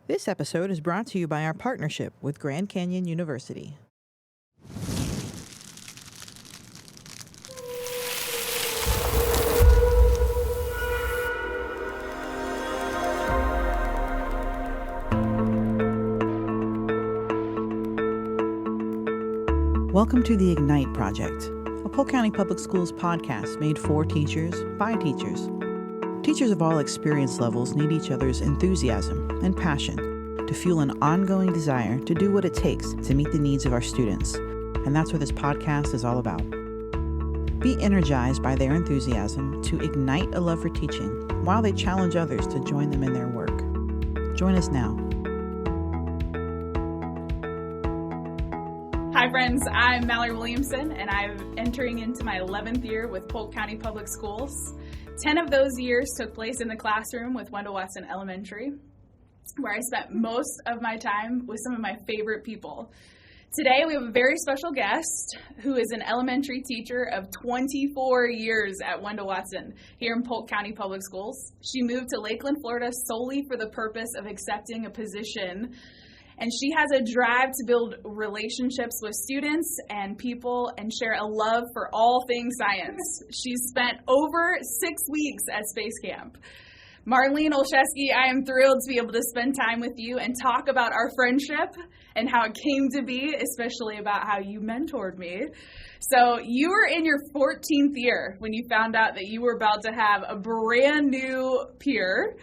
This episode is brought to you by our partnership with Grand Canyon University. Welcome to the Ignite Project, a Polk County Public Schools podcast made for teachers by teachers. Teachers of all experience levels need each other's enthusiasm and passion to fuel an ongoing desire to do what it takes to meet the needs of our students. And that's what this podcast is all about. Be energized by their enthusiasm to ignite a love for teaching while they challenge others to join them in their work. Join us now. Hi friends, I'm Mallory Williamson and I'm entering into my 11th year with Polk County Public Schools. 10 of those years took place in the classroom with Wendell Watson Elementary, where I spent most of my time with some of my favorite people. Today we have a very special guest who is an elementary teacher of 24 years at Wendell Watson here in Polk County Public Schools. She moved to Lakeland, Florida solely for the purpose of accepting a position. And she has a drive to build relationships with students and people and share a love for all things science. She's spent over 6 weeks at Space Camp. Marlene Olszewski, I am thrilled to be able to spend time with you and talk about our friendship and how it came to be, especially about how you mentored me. So you were in your 14th year when you found out that you were about to have a brand new peer.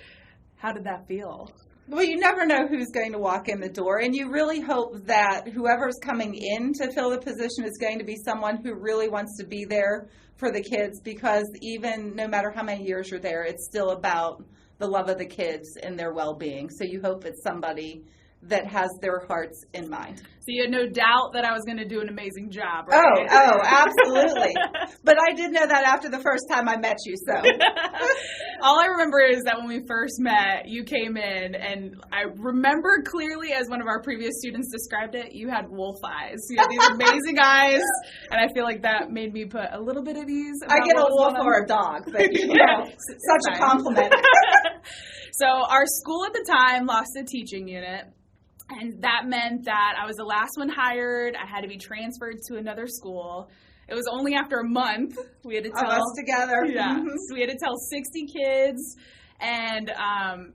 How did that feel? Well, you never know who's going to walk in the door, and you really hope that whoever's coming in to fill the position is going to be someone who really wants to be there for the kids, because even no matter how many years you're there, it's still about the love of the kids and their well-being. So you hope it's somebody that has their hearts in mind. So you had no doubt that I was going to do an amazing job, right? Oh, absolutely. But I did know that after the first time I met you, so. All I remember is that when we first met, you came in, and I remember clearly, as one of our previous students described it, you had wolf eyes. You had these amazing eyes, and I feel like that made me put a little bit at ease. I get a wolf or a dog, but you know, such a compliment. So our school at the time lost a teaching unit. And that meant that I was the last one hired. I had to be transferred to another school. It was only after a month we had to tell us together. Yeah, so we had to tell 60 kids, and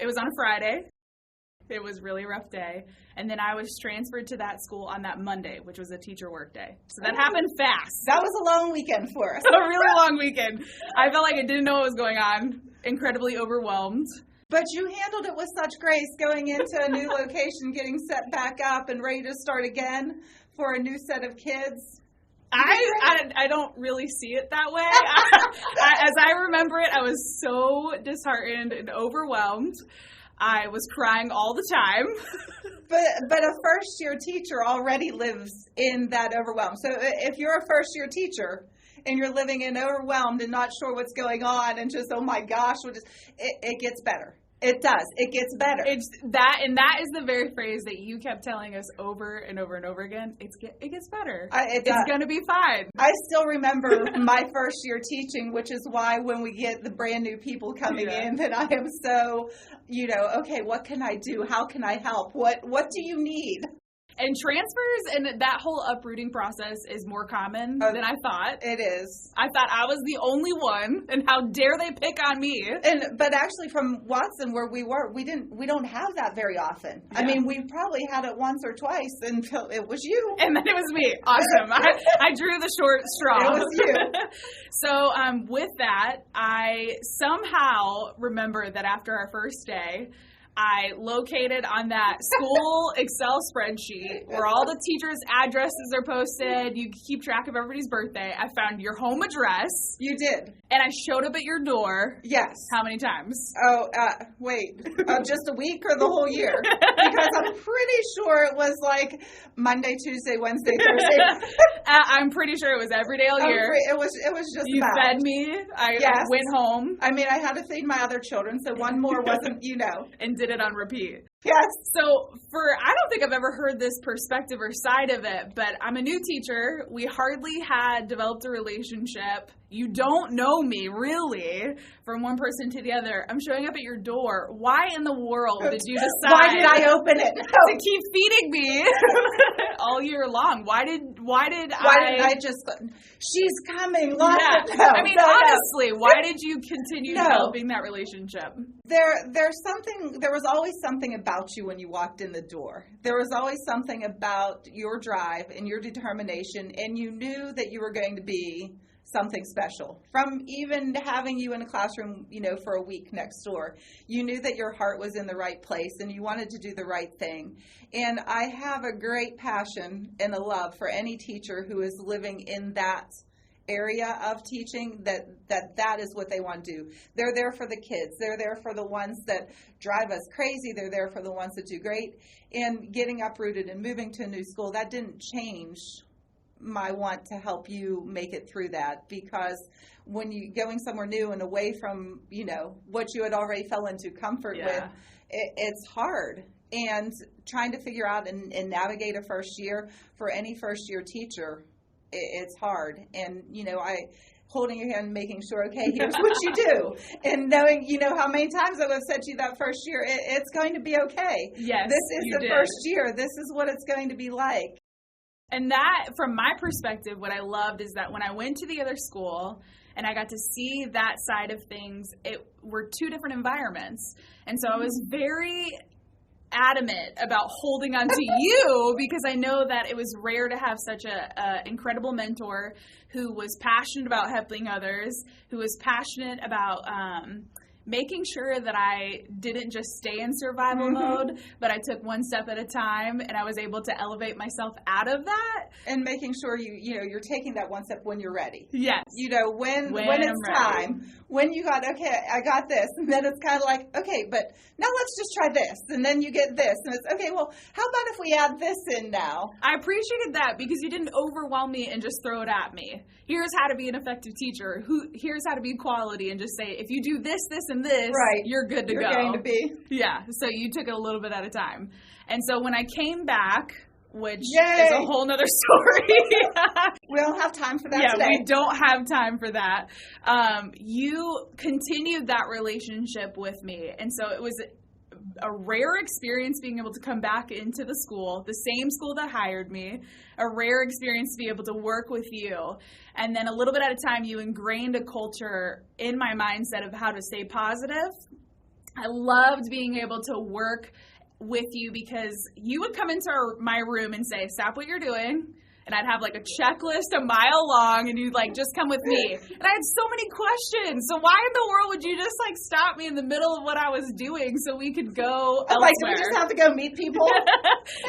it was on a Friday. It was a really rough day, and then I was transferred to that school on that Monday, which was a teacher work day. So that happened fast. That was a long weekend for us. A really long weekend. I felt like I didn't know what was going on. Incredibly overwhelmed. But you handled it with such grace, going into a new location, getting set back up and ready to start again for a new set of kids. I don't really see it that way. As I remember it, I was so disheartened and overwhelmed. I was crying all the time. But a first-year teacher already lives in that overwhelm. So if you're a first-year teacher and you're living in overwhelmed and not sure what's going on and just, oh my gosh, it gets better. It does. It gets better. It's that, and that is the very phrase that you kept telling us over and over and over again. It gets better. It's going to be fine. I still remember my first year teaching, which is why when we get the brand new people coming in, that I am so, okay, what can I do? How can I help? What do you need? And transfers and that whole uprooting process is more common than I thought. It is. I thought I was the only one, and how dare they pick on me? But actually, from Watson, where we were, we don't have that very often. Yeah. I mean, we probably had it once or twice until it was you, and then it was me. Awesome. I drew the short straw. It was you. So with that, I somehow remember that after our first day, I located on that school Excel spreadsheet where all the teachers' addresses are posted. You keep track of everybody's birthday. I found your home address. You did. And I showed up at your door. Yes. How many times? Oh, wait. Just a week or the whole year? Because I'm pretty sure it was like Monday, Tuesday, Wednesday, Thursday. I'm pretty sure it was every day all year. It was just You about. fed me. I went home. I mean, I had to feed my other children, so one more wasn't, And did it on repeat. Yes. So I don't think I've ever heard this perspective or side of it, but I'm a new teacher. We hardly had developed a relationship. You don't know me, really, from one person to the other. I'm showing up at your door. Why in the world did you decide Why did I open it? to keep feeding me all year long? Why did I just, she's coming. Yeah. I mean, honestly, why did you continue developing that relationship? There was always something about you when you walked in the door. There was always something about your drive and your determination, and you knew that you were going to be something special. From even having you in a classroom, for a week next door, you knew that your heart was in the right place and you wanted to do the right thing. And I have a great passion and a love for any teacher who is living in that area of teaching, that is what they want to do. They're there for the kids. They're there for the ones that drive us crazy. They're there for the ones that do great. And getting uprooted and moving to a new school, that didn't change my want to help you make it through that, because when you going somewhere new and away from what you had already fell into comfort with, it's hard. And trying to figure out and navigate a first year for any first year teacher, it's hard. And I holding your hand, making sure, okay, here's what you do, and knowing how many times I would have said to you that first year, it's going to be okay. Yes, this is the first year. This is what it's going to be like. And that, from my perspective, what I loved is that when I went to the other school and I got to see that side of things, it were two different environments. And so I was very adamant about holding on to you, because I know that it was rare to have such a incredible mentor who was passionate about helping others, who was passionate about making sure that I didn't just stay in survival mode, but I took one step at a time, and I was able to elevate myself out of that. And making sure you're taking that one step when you're ready. Yes. When it's time, when you got, okay, I got this, and then it's kind of like, okay, but now let's just try this, and then you get this, and it's, okay, well, how about if we add this in now? I appreciated that, because you didn't overwhelm me and just throw it at me. Here's how to be an effective teacher. Here's how to be quality, and just say, if you do this, this, and this, right, you're good to go. You're going to be. Yeah, so you took it a little bit at a time. And so when I came back, which Yay! Is a whole nother story. We don't have time for that today. Yeah, we don't have time for that. You continued that relationship with me. And so it was a rare experience being able to come back into the school, the same school that hired me, a rare experience to be able to work with you. And then a little bit at a time, you ingrained a culture in my mindset of how to stay positive. I loved being able to work with you, because you would come into my room and say, stop what you're doing. And I'd have like a checklist a mile long, and you'd like, just come with me. And I had so many questions. So why in the world would you just like stop me in the middle of what I was doing so we could go elsewhere? Like, do we just have to go meet people?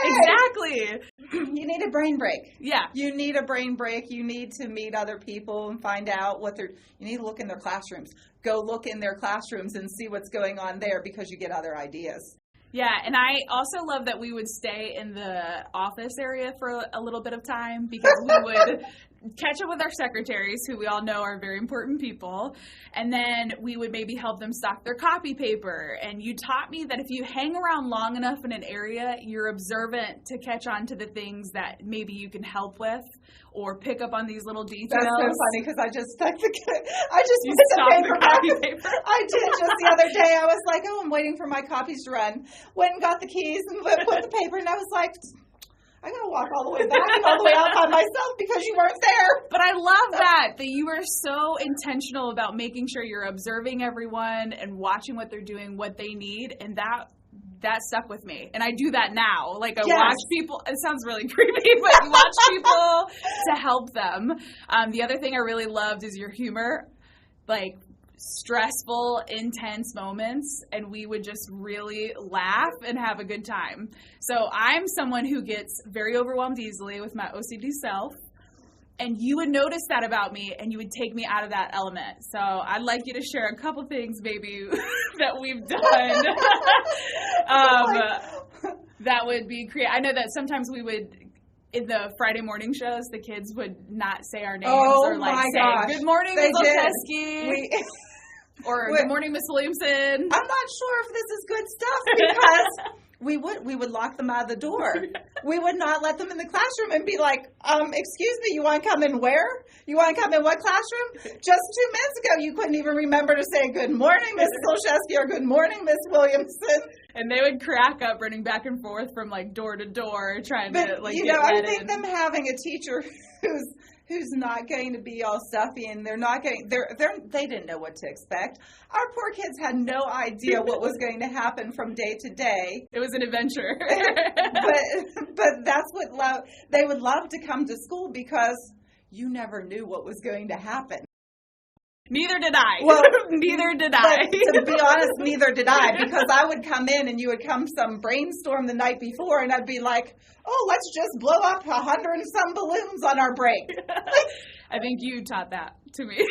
Exactly. You need a brain break. Yeah. You need a brain break. You need to meet other people and find out you need to look in their classrooms. Go look in their classrooms and see what's going on there, because you get other ideas. Yeah, and I also love that we would stay in the office area for a little bit of time, because we would catch up with our secretaries, who we all know are very important people, and then we would maybe help them stock their copy paper. And you taught me that if you hang around long enough in an area, you're observant to catch on to the things that maybe you can help with or pick up on these little details. That's so funny, because I just put the paper back. I did just the other day. I was like, oh, I'm waiting for my copies to run. Went and got the keys and put the paper, and I was like, I gotta walk all the way back and all the way out by myself because you weren't there. But I love that you are so intentional about making sure you're observing everyone and watching what they're doing, what they need, and that stuck with me. And I do that now. Like, I watch people. It sounds really creepy, but you watch people to help them. The other thing I really loved is your humor. Like, stressful, intense moments, and we would just really laugh and have a good time. So I'm someone who gets very overwhelmed easily with my OCD self, and you would notice that about me, and you would take me out of that element. So I'd like you to share a couple things maybe that we've done that would be creative. I know that sometimes we would, in the Friday morning shows, the kids would not say our names or like say, good morning, Ms. Olszewski. Or good morning, Ms. Williamson. I'm not sure if this is good stuff, because we would lock them out of the door. We would not let them in the classroom and be like, excuse me, you want to come in where? You want to come in what classroom? Just 2 minutes ago, you couldn't even remember to say good morning, Mrs. Olszewski, or good morning, Miss Williamson. And they would crack up running back and forth from like door to door trying to like get I read think in. them having a teacher who's not going to be all stuffy and they didn't know what to expect. Our poor kids had no idea what was going to happen from day to day. It was an adventure. but that's what they would love to come to school because you never knew what was going to happen. Neither did I. Well, neither did I. To be honest, neither did I, because I would come in and you would come some brainstorm the night before and I'd be like, oh, let's just blow up 100 and some balloons on our break. I think you taught that to me.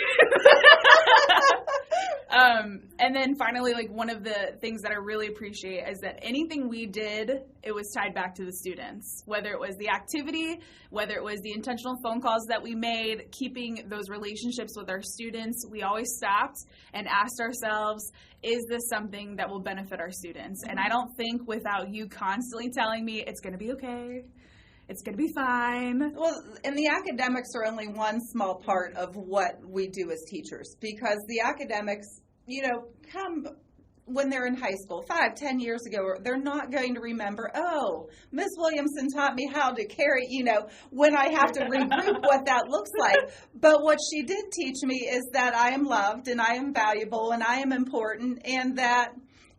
And then finally, like one of the things that I really appreciate is that anything we did, it was tied back to the students. Whether it was the activity, whether it was the intentional phone calls that we made, keeping those relationships with our students, we always stopped and asked ourselves, is this something that will benefit our students? And I don't think without you constantly telling me it's going to be okay, it's going to be fine. Well, and the academics are only one small part of what we do as teachers, because the academics, come when they're in high school, 5-10 years ago, they're not going to remember, oh, Miss Williamson taught me how to carry, when I have to regroup what that looks like. But what she did teach me is that I am loved and I am valuable and I am important, and that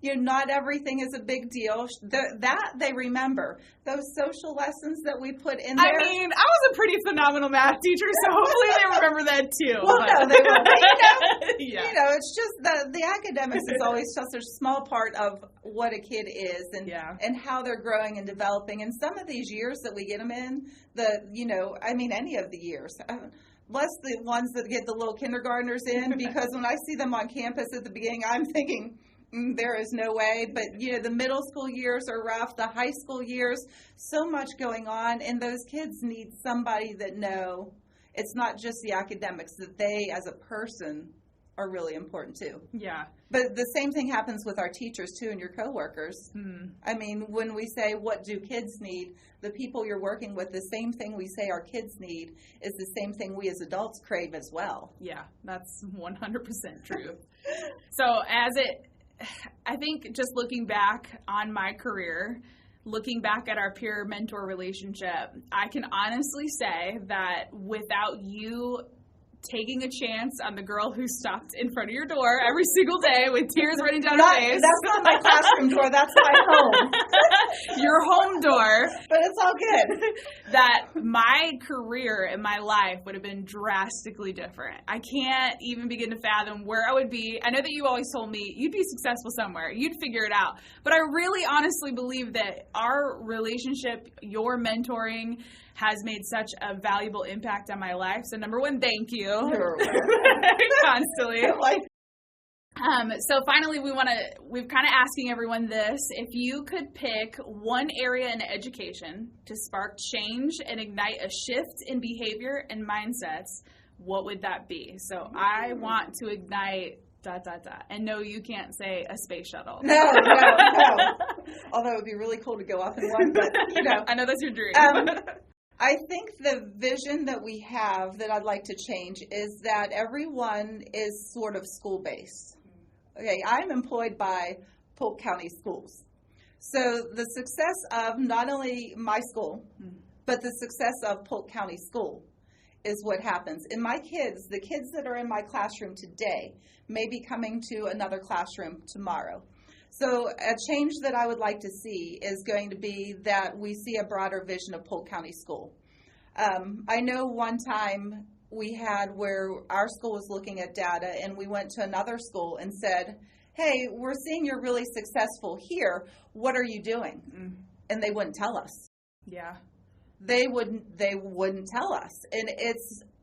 not everything is a big deal. That they remember. Those social lessons that we put in there. I mean, I was a pretty phenomenal math teacher, so hopefully they remember that too. Well, no, they will. But, Yeah. It's just the academics is always just a small part of what a kid is and how they're growing and developing. And some of these years that we get them in, any of the years. Bless the ones that get the little kindergartners in, because when I see them on campus at the beginning, I'm thinking, there is no way. But, the middle school years are rough, the high school years, so much going on. And those kids need somebody that know it's not just the academics, that they as a person are really important too. Yeah. But the same thing happens with our teachers too and your coworkers. I mean, when we say, what do kids need? The people you're working with, the same thing we say our kids need is the same thing we as adults crave as well. Yeah, that's 100% true. So I think just looking back on my career, looking back at our peer-mentor relationship, I can honestly say that without you taking a chance on the girl who stopped in front of your door every single day with tears running down her face. That's not my classroom door. That's my home. Your home door. But it's all good. That my career and my life would have been drastically different. I can't even begin to fathom where I would be. I know that you always told me you'd be successful somewhere. You'd figure it out. But I really honestly believe that our relationship, your mentoring, has made such a valuable impact on my life. So number one, thank you. Constantly. So finally, we're kind of asking everyone this. If you could pick one area in education to spark change and ignite a shift in behavior and mindsets, what would that be? So I want to ignite ... And no, you can't say a space shuttle. No. Although it would be really cool to go up in one, but I know that's your dream. I think the vision that we have that I'd like to change is that everyone is sort of school-based. Okay, I'm employed by Polk County Schools. So the success of not only my school, but the success of Polk County School is what happens. And my kids, the kids that are in my classroom today, may be coming to another classroom tomorrow. So a change that I would like to see is going to be that we see a broader vision of Polk County School. I know one time we had where our school was looking at data and we went to another school and said, hey, we're seeing you're really successful here. What are you doing? And they wouldn't tell us. Yeah. They wouldn't tell us. And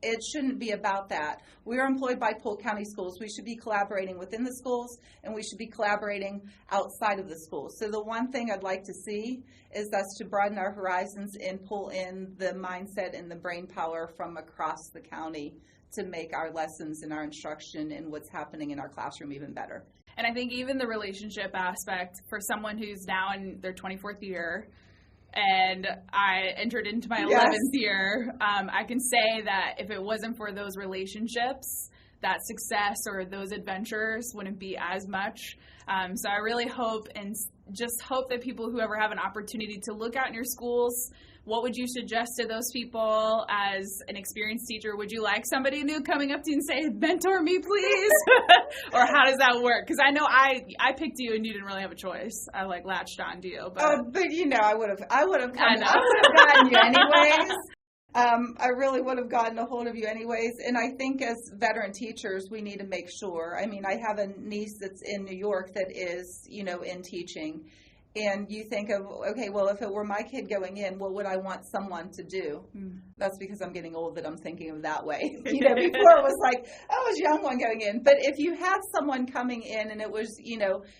it shouldn't be about that. We are employed by Polk County Schools. We should be collaborating within the schools, and we should be collaborating outside of the schools. So the one thing I'd like to see is us to broaden our horizons and pull in the mindset and the brain power from across the county to make our lessons and our instruction and what's happening in our classroom even better. And I think even the relationship aspect for someone who's now in their 24th year, and I entered into my 11th year, I can say that if it wasn't for those relationships, that success or those adventures wouldn't be as much. So I really hope and just hope that people who ever have an opportunity to look out in your schools, what would you suggest to those people as an experienced teacher? Would you like somebody new coming up to you and say, mentor me, please? Or how does that work? Because I know I picked you and you didn't really have a choice. I latched on to you. But I would have gotten you anyways. I really would have gotten a hold of you anyways. And I think as veteran teachers, we need to make sure. I mean, I have a niece that's in New York that is, in teaching. And you think of, okay, well, if it were my kid going in, what would I want someone to do? That's because I'm getting old that I'm thinking of that way. Before it was like, I was a young one going in. But if you had someone coming in and it was,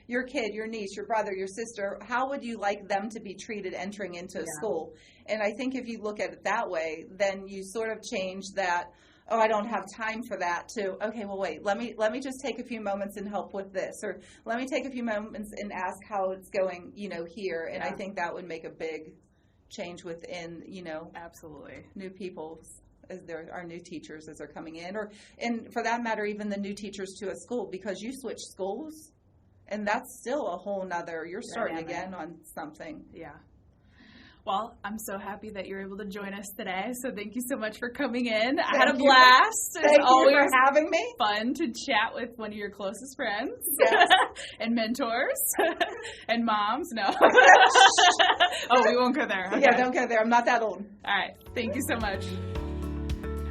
your kid, your niece, your brother, your sister, how would you like them to be treated entering into a school? And I think if you look at it that way, then you sort of change that, oh, I don't have time for that, to, okay, well, wait, let me just take a few moments and help with this, or let me take a few moments and ask how it's going, here. And I think that would make a big change within, absolutely, new people as there are new teachers as they're coming in, and for that matter, even the new teachers to a school, because you switch schools, and that's still a whole nother, you're starting again on something. Yeah. Well, I'm so happy that you're able to join us today. So thank you so much for coming in. I had a blast. Thank you for having me. Fun to chat with one of your closest friends. Yes. And mentors. And moms. No. Oh, we won't go there. Okay. Yeah, don't go there. I'm not that old. All right. Thank you so much.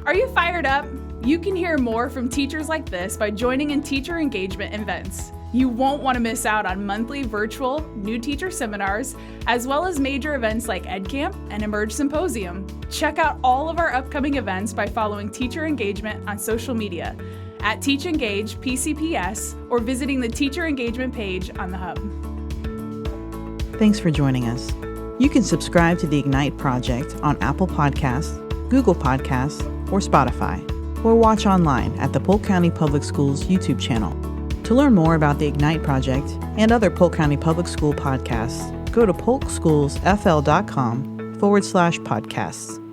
Are you fired up? You can hear more from teachers like this by joining in teacher engagement events. You won't want to miss out on monthly virtual new teacher seminars, as well as major events like EdCamp and Emerge Symposium. Check out all of our upcoming events by following Teacher Engagement on social media at Teach Engage PCPS or visiting the Teacher Engagement page on the Hub. Thanks for joining us. You can subscribe to the Ignite Project on Apple Podcasts, Google Podcasts, or Spotify, or watch online at the Polk County Public Schools YouTube channel. To learn more about the Ignite Project and other Polk County Public School podcasts, go to polkschoolsfl.com/podcasts.